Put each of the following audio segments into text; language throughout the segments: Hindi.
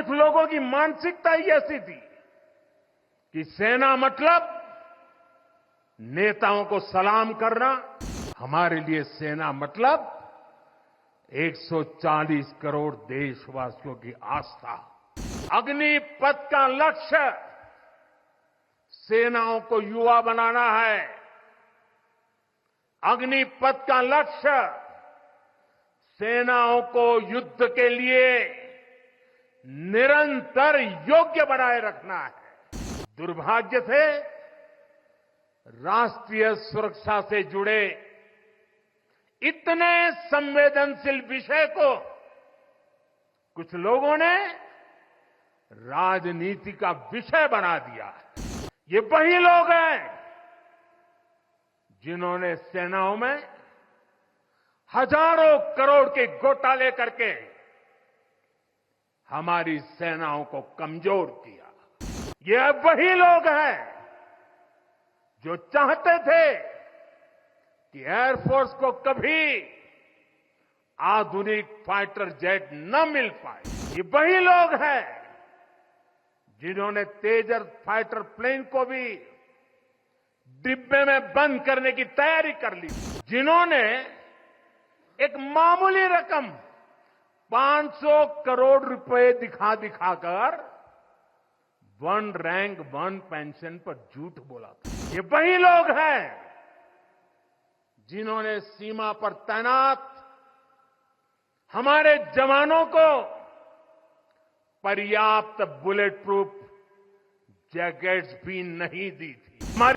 कुछ लोगों की मानसिकता ही ऐसी थी कि सेना मतलब नेताओं को सलाम करना। हमारे लिए सेना मतलब 140 करोड़ देशवासियों की आस्था। अग्निपथ का लक्ष्य सेनाओं को युवा बनाना है। अग्निपथ का लक्ष्य सेनाओं को युद्ध के लिए निरंतर योग्य बनाए रखना है। दुर्भाग्य से राष्ट्रीय सुरक्षा से जुड़े इतने संवेदनशील विषय को कुछ लोगों ने राजनीति का विषय बना दिया है। ये वही लोग हैं जिन्होंने सेनाओं में हजारों करोड़ के घोटाले करके हमारी सेनाओं को कमजोर किया। ये वही लोग हैं जो चाहते थे कि एयरफोर्स को कभी आधुनिक फाइटर जेट न मिल पाए। ये वही लोग हैं जिन्होंने तेजस फाइटर प्लेन को भी डिब्बे में बंद करने की तैयारी कर ली। जिन्होंने एक मामूली रकम 500 करोड़ रुपए दिखाकर वन रैंक वन पेंशन पर झूठ बोला था। ये वही लोग हैं जिन्होंने सीमा पर तैनात हमारे जवानों को पर्याप्त बुलेट प्रूफ जैकेट्स भी नहीं दी थी।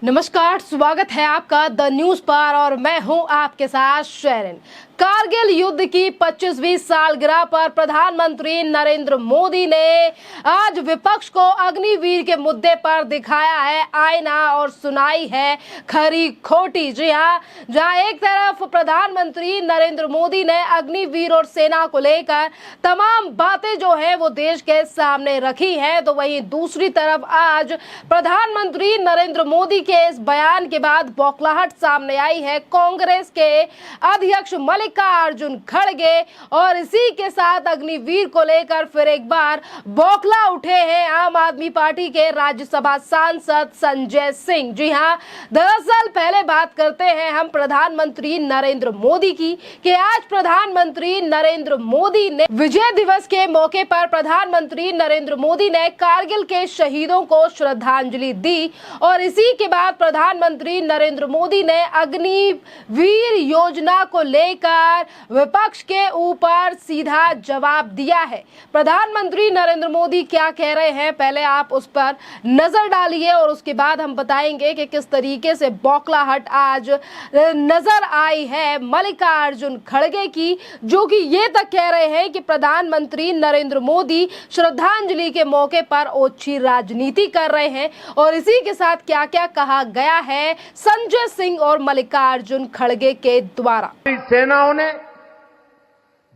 नमस्कार, स्वागत है आपका द न्यूज पर और मैं हूं आपके साथ शेरन। कारगिल युद्ध की 25वीं सालगिरह पर प्रधानमंत्री नरेंद्र मोदी ने आज विपक्ष को अग्निवीर के मुद्दे पर दिखाया है आईना और सुनाई है खरी खोटी। जी हां, जहां एक तरफ प्रधानमंत्री नरेंद्र मोदी ने अग्निवीर और सेना को लेकर तमाम बातें जो है वो देश के सामने रखी है, तो वहीं दूसरी तरफ आज प्रधानमंत्री नरेंद्र मोदी के इस बयान के बाद बौखलाहट सामने आई है कांग्रेस के अध्यक्ष मल्लिकार्जुन खड़गे, और इसी के साथ अग्निवीर को लेकर फिर एक बार बौखला उठे हैं आम आदमी पार्टी के राज्यसभा सांसद संजय सिंह। जी हां, दरअसल पहले बात करते हैं हम प्रधानमंत्री नरेंद्र मोदी की कि आज प्रधानमंत्री नरेंद्र मोदी ने विजय दिवस के मौके पर प्रधानमंत्री नरेंद्र मोदी ने कारगिल के शहीदों को श्रद्धांजलि दी, और इसी के बाद प्रधानमंत्री नरेंद्र मोदी ने अग्निवीर योजना को लेकर विपक्ष के ऊपर सीधा जवाब दिया है। प्रधानमंत्री नरेंद्र मोदी क्या कह रहे हैं, पहले आप उस पर नजर डालिए और उसके बाद हम बताएंगे कि किस तरीके से बौखलाहट आज नजर आई है मल्लिकार्जुन खड़गे की, जो कि ये तक कह रहे हैं कि प्रधानमंत्री नरेंद्र मोदी श्रद्धांजलि के मौके पर ओछी राजनीति कर रहे हैं। और इसी के साथ क्या क्या कहा गया है संजय सिंह और मल्लिकार्जुन खड़गे के द्वारा। सेनाओं ने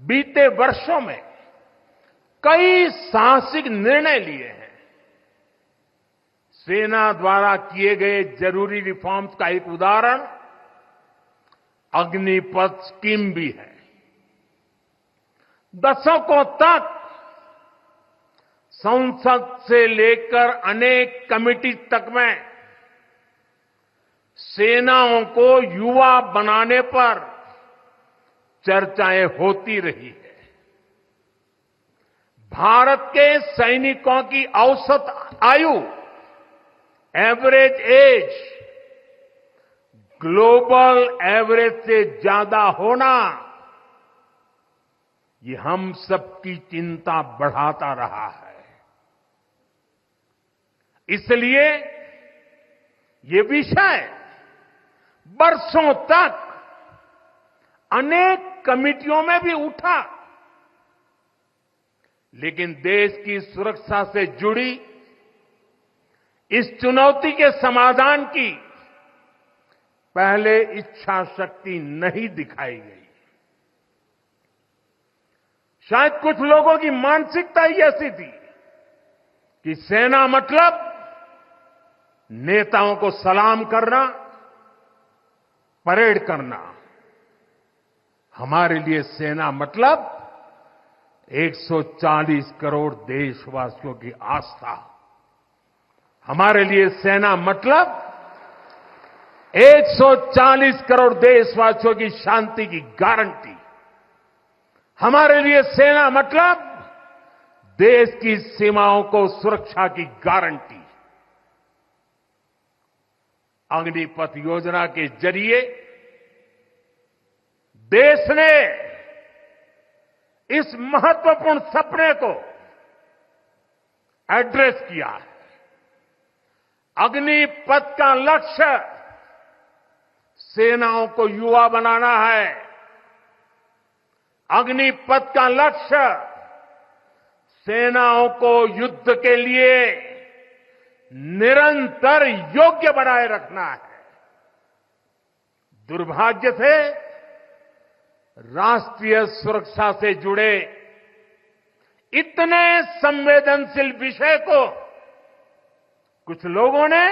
बीते वर्षों में कई साहसिक निर्णय लिए हैं। सेना द्वारा किए गए जरूरी रिफॉर्म्स का एक उदाहरण अग्निपथ स्कीम भी है। दशकों तक संसद से लेकर अनेक कमेटी तक में सेनाओं को युवा बनाने पर चर्चाएं होती रही है। भारत के सैनिकों की औसत आयु, एवरेज एज, ग्लोबल एवरेज से ज्यादा होना, ये हम सबकी चिंता बढ़ाता रहा है। इसलिए ये विषय बरसों तक अनेक कमिटियों में भी उठा, लेकिन देश की सुरक्षा से जुड़ी इस चुनौती के समाधान की पहले इच्छा शक्ति नहीं दिखाई गई। शायद कुछ लोगों की मानसिकता ही ऐसी थी कि सेना मतलब नेताओं को सलाम करना, परेड करना। हमारे लिए सेना मतलब 140 करोड़ देशवासियों की आस्था। हमारे लिए सेना मतलब 140 करोड़ देशवासियों की शांति की गारंटी। हमारे लिए सेना मतलब देश की सीमाओं को सुरक्षा की गारंटी। अग्निपथ योजना के जरिए देश ने इस महत्वपूर्ण सपने को एड्रेस किया है। अग्निपथ का लक्ष्य सेनाओं को युवा बनाना है। अग्निपथ का लक्ष्य सेनाओं को युद्ध के लिए निरंतर योग्य बनाए रखना है। दुर्भाग्य से राष्ट्रीय सुरक्षा से जुड़े इतने संवेदनशील विषय को कुछ लोगों ने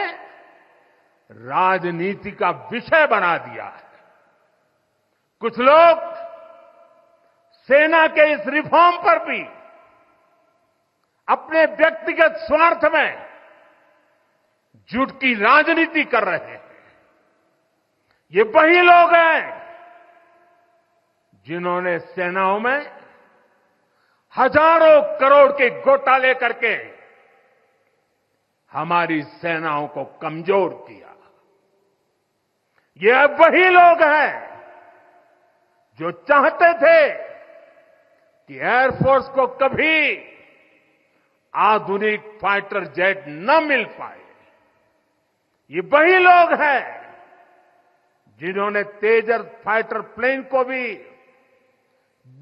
राजनीति का विषय बना दिया है। कुछ लोग सेना के इस रिफॉर्म पर भी अपने व्यक्तिगत स्वार्थ में झूठ की राजनीति कर रहे हैं। ये वही लोग हैं जिन्होंने सेनाओं में हजारों करोड़ के घोटाले करके हमारी सेनाओं को कमजोर किया। ये वही लोग हैं जो चाहते थे कि एयरफोर्स को कभी आधुनिक फाइटर जेट न मिल पाए। ये वही लोग हैं जिन्होंने तेजस फाइटर प्लेन को भी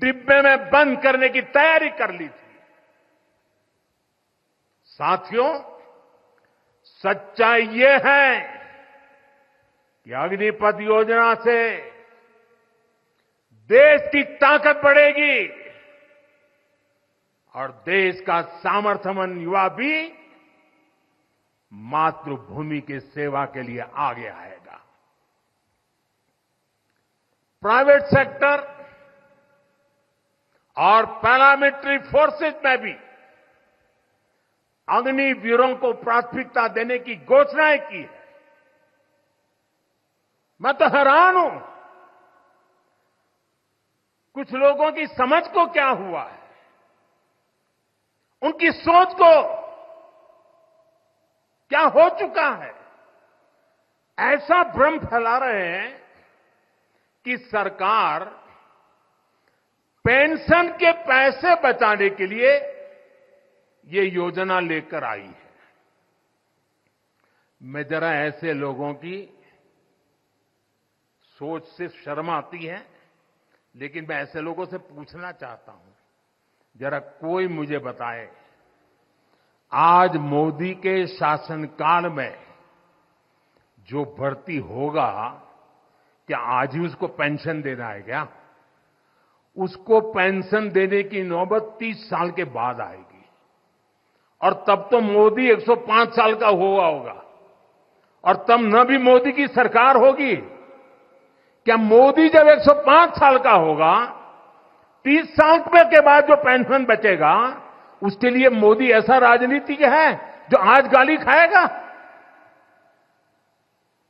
डिब्बे में बंद करने की तैयारी कर ली थी। साथियों, सच्चाई ये है कि अग्निपथ योजना से देश की ताकत बढ़ेगी और देश का सामर्थ्यवान युवा भी मातृभूमि की सेवा के लिए आगे आएगा। प्राइवेट सेक्टर और पैरामिलिट्री फोर्सेस में भी अग्निवीरों को प्राथमिकता देने की घोषणाएं की है। मैं तो हैरान हूं, कुछ लोगों की समझ को क्या हुआ है, उनकी सोच को क्या हो चुका है। ऐसा भ्रम फैला रहे हैं कि सरकार पेंशन के पैसे बचाने के लिए ये योजना लेकर आई है। मैं जरा ऐसे लोगों की सोच से शर्म आती है, लेकिन मैं ऐसे लोगों से पूछना चाहता हूं, जरा कोई मुझे बताए, आज मोदी के शासनकाल में जो भर्ती होगा, क्या आज ही उसको पेंशन देना है क्या? उसको पेंशन देने की नौबत 30 साल के बाद आएगी और तब तो मोदी 105 साल का हुआ होगा और तब न भी मोदी की सरकार होगी। क्या मोदी जब 105 साल का होगा, 30 साल के बाद जो पेंशन बचेगा उसके लिए मोदी ऐसा राजनीतिक है जो आज गाली खाएगा?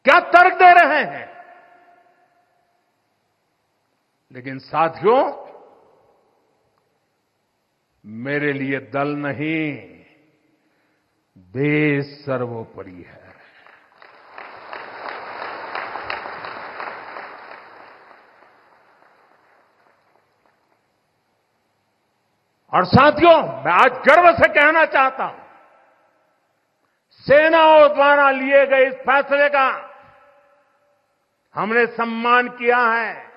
क्या तर्क दे रहे हैं? लेकिन साथियों, मेरे लिए दल नहीं, देश सर्वोपरि है। और साथियों, मैं आज गर्व से कहना चाहता हूं, सेनाओं द्वारा लिए गए इस फैसले का हमने सम्मान किया है।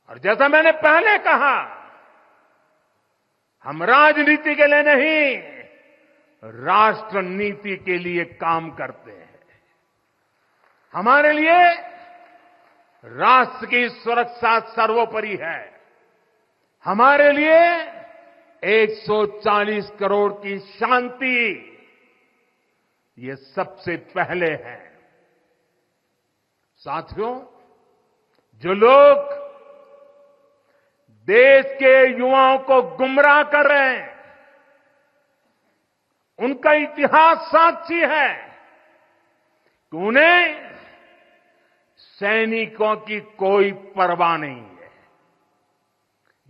और जैसा मैंने पहले कहा, हम राजनीति के लिए नहीं, राष्ट्र नीति के लिए काम करते हैं। हमारे लिए राष्ट्र की सुरक्षा सर्वोपरि है। हमारे लिए 140 करोड़ की शांति ये सबसे पहले है। साथियों, जो लोग देश के युवाओं को गुमराह कर रहे हैं। उनका इतिहास साक्षी है कि उन्हें सैनिकों की कोई परवाह नहीं है।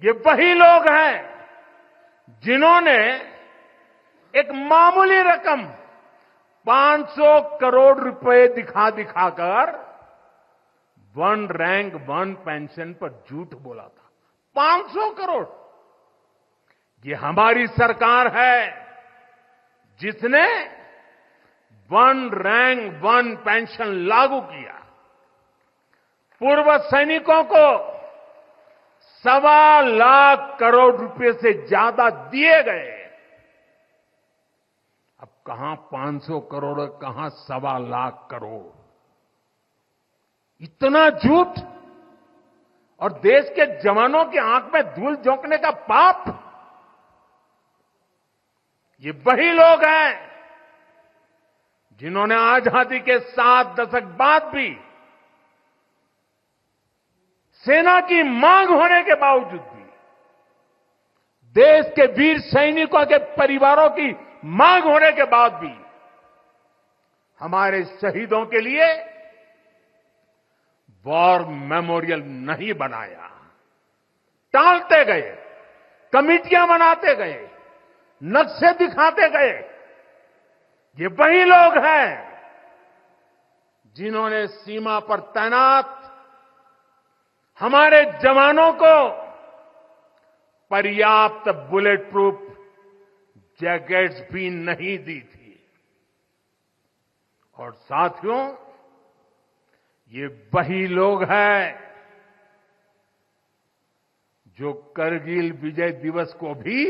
ये वही लोग हैं जिन्होंने एक मामूली रकम 500 करोड़ रुपए दिखाकर वन रैंक वन पेंशन पर झूठ बोला था। 500 करोड़। ये हमारी सरकार है जिसने वन रैंक वन पेंशन लागू किया। पूर्व सैनिकों को 1.25 लाख करोड़ रुपए से ज्यादा दिए गए। अब कहां 500 करोड़, कहां 1.25 लाख करोड़। इतना झूठ और देश के जवानों की आंख में धूल झोंकने का पाप। ये वही लोग हैं जिन्होंने आजादी के 7 दशक बाद भी सेना की मांग होने के बावजूद भी, देश के वीर सैनिकों के परिवारों की मांग होने के बाद भी हमारे शहीदों के लिए वॉर मेमोरियल नहीं बनाया। टालते गए, कमिटियां बनाते गए, नक्शे दिखाते गए। ये वही लोग हैं जिन्होंने सीमा पर तैनात हमारे जवानों को पर्याप्त बुलेट प्रूफ जैकेट्स भी नहीं दी थी। और साथियों, ये वही लोग हैं जो करगिल विजय दिवस को भी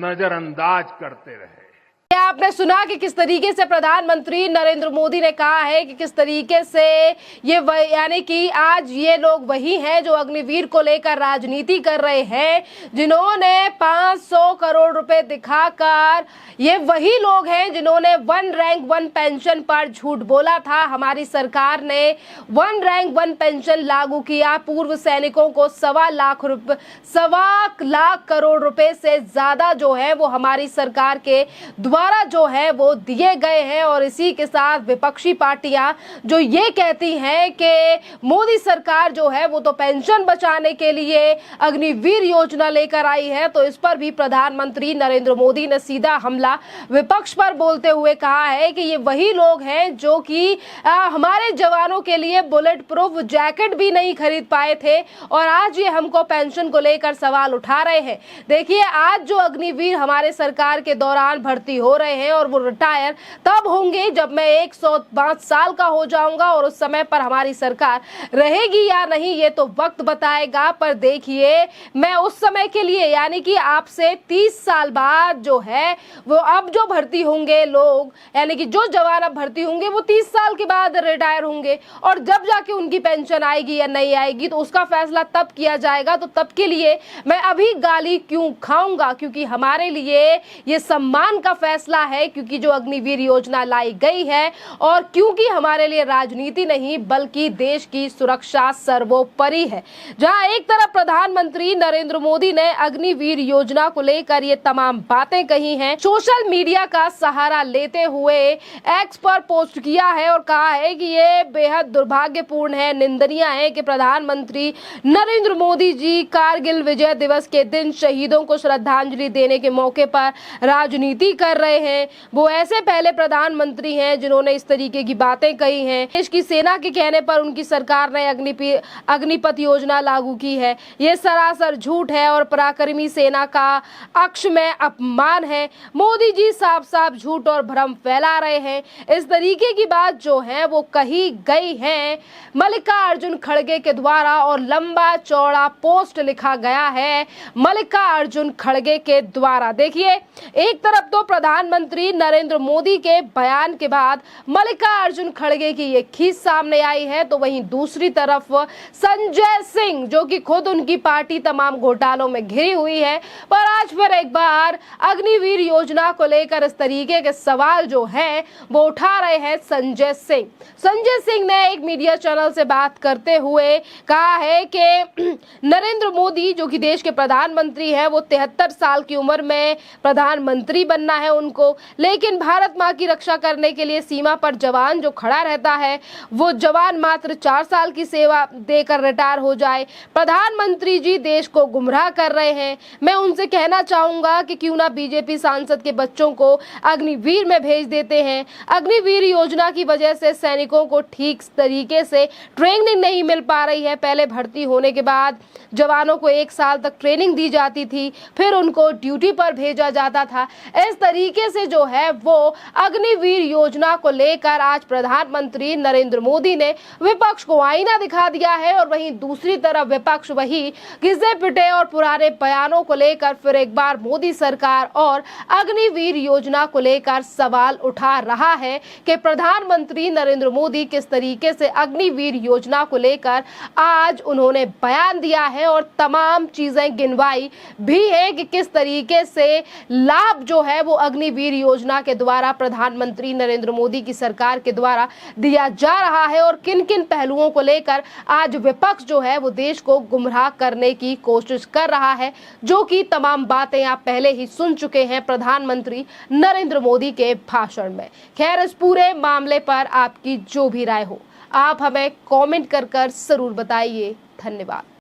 नजरअंदाज करते रहे। आपने सुना कि किस तरीके से प्रधानमंत्री नरेंद्र मोदी ने कहा है कि किस तरीके से ये यानी कि आज ये लोग वही हैं जो अग्निवीर को लेकर राजनीति कर रहे हैं, जिन्होंने 500 करोड़ रुपए दिखाकर, ये वही लोग हैं जिन्होंने वन रैंक वन पेंशन पर झूठ बोला था। हमारी सरकार ने वन रैंक वन पेंशन लागू किया। पूर्व सैनिकों को 1.25 लाख करोड़ रुपए से ज्यादा जो है वो हमारी सरकार के द्वारा जो है वो दिए गए हैं। और इसी के साथ विपक्षी पार्टियां जो ये कहती हैं कि मोदी सरकार जो है वो तो पेंशन बचाने के लिए अग्निवीर योजना लेकर आई है, तो इस पर भी प्रधानमंत्री नरेंद्र मोदी ने सीधा हमला विपक्ष पर बोलते हुए कहा है कि ये वही लोग हैं जो कि हमारे जवानों के लिए बुलेट प्रूफ जैकेट भी नहीं खरीद पाए थे और आज ये हमको पेंशन को लेकर सवाल उठा रहे हैं। देखिए, आज जो अग्निवीर हमारे सरकार के दौरान भर्ती हो रहे हैं और वो रिटायर तब होंगे जब मैं 105 साल का हो जाऊंगा, और उस समय पर हमारी सरकार रहेगी या नहीं ये तो वक्त बताएगा। पर देखिए, मैं उस समय के लिए यानी कि आपसे 30 साल बाद जो है वो अब जो भर्ती होंगे लोग, यानी कि जो जवान अब भर्ती होंगे वो 30 साल के बाद रिटायर होंगे, और जब जाके उनकी पेंशन आएगी या नहीं आएगी तो उसका फैसला तब किया जाएगा। तो तब के लिए मैं अभी गाली क्यों खाऊंगा, क्योंकि हमारे लिए ये सम्मान का फैसला है, क्योंकि जो अग्निवीर योजना लाई गई है और क्योंकि हमारे लिए राजनीति नहीं बल्कि देश की सुरक्षा सर्वोपरि है। जहां एक तरफ प्रधानमंत्री नरेंद्र मोदी ने अग्निवीर योजना को लेकर ये तमाम बातें कही हैं, सोशल मीडिया का सहारा लेते हुए एक्स पर पोस्ट किया है और कहा है कि ये बेहद दुर्भाग्यपूर्ण है, निंदनीय है कि प्रधानमंत्री नरेंद्र मोदी जी कारगिल विजय दिवस के दिन शहीदों को श्रद्धांजलि देने के मौके पर राजनीति कर रहे हैं। वो ऐसे पहले प्रधानमंत्री हैं जिन्होंने इस तरीके की बातें कही हैं। देश की सेना के कहने पर उनकी सरकार ने अग्निपथ योजना लागू की है। ये सरासर झूठ है और पराक्रमी सेना का अक्ष में अपमान है। मोदी जी साफ साफ झूठ और भ्रम फैला रहे हैं। इस तरीके की बात जो है वो कही गई है मल्लिकार्जुन खड़गे के द्वारा, और लंबा चौड़ा पोस्ट लिखा गया है मल्लिकार्जुन खड़गे के द्वारा। देखिए, एक तरफ तो प्रधानमंत्री प्रधानमंत्री नरेंद्र मोदी के बयान के बाद मल्लिकार्जुन खड़गे की ये खींच सामने आई है, तो वहीं दूसरी तरफ संजय सिंह, जो कि खुद उनकी पार्टी तमाम घोटालों में घिरी हुई है, पर आज फिर एक बार अग्निवीर योजना को लेकर इस तरीके के सवाल जो है वो उठा रहे हैं संजय सिंह। संजय सिंह ने एक मीडिया चैनल से बात करते हुए कहा है कि नरेंद्र मोदी जो कि देश के प्रधानमंत्री हैं, वो 73 साल की उम्र में प्रधानमंत्री बनना है उनको, लेकिन भारत माँ की रक्षा करने के लिए सीमा पर जवान जो खड़ा रहता है वो जवान मात्र 4 साल की सेवा देकर रिटायर हो जाए। प्रधानमंत्री जी देश को गुमराह कर रहे हैं। मैं उनसे कहना चाहूंगा कि क्यों ना बीजेपी सांसद के बच्चों को अग्निवीर में भेज देते हैं। अग्निवीर योजना की वजह से सैनिकों को ठीक तरीके से ट्रेनिंग नहीं मिल पा रही है। पहले भर्ती होने के बाद जवानों को 1 साल तक ट्रेनिंग दी जाती थी, फिर उनको ड्यूटी पर भेजा जाता था। इस तरीके से जो है वो अग्निवीर योजना को लेकर आज प्रधानमंत्री नरेंद्र मोदी ने विपक्ष को आईना दिखा दिया है, और वहीं दूसरी तरफ विपक्ष वही घिसे पिटे और पुराने बयानों को लेकर फिर एक बार मोदी सरकार और अग्निवीर योजना को लेकर सवाल उठा रहा है कि प्रधानमंत्री नरेंद्र मोदी किस तरीके से अग्निवीर योजना को लेकर आज उन्होंने बयान दिया है और तमाम चीजें गिनवाई भी है कि किस तरीके से लाभ जो है वो अग्निवीर योजना के द्वारा प्रधानमंत्री नरेंद्र मोदी की सरकार के द्वारा दिया जा रहा है, और किन किन पहलुओं को लेकर आज विपक्ष जो है वो देश को गुमराह करने की कोशिश कर रहा है, जो कि तमाम बातें आप पहले ही सुन चुके हैं प्रधानमंत्री नरेंद्र मोदी के भाषण में। खैर, इस पूरे मामले पर आपकी जो भी राय हो आप हमें कमेंट कर जरूर बताइए। धन्यवाद।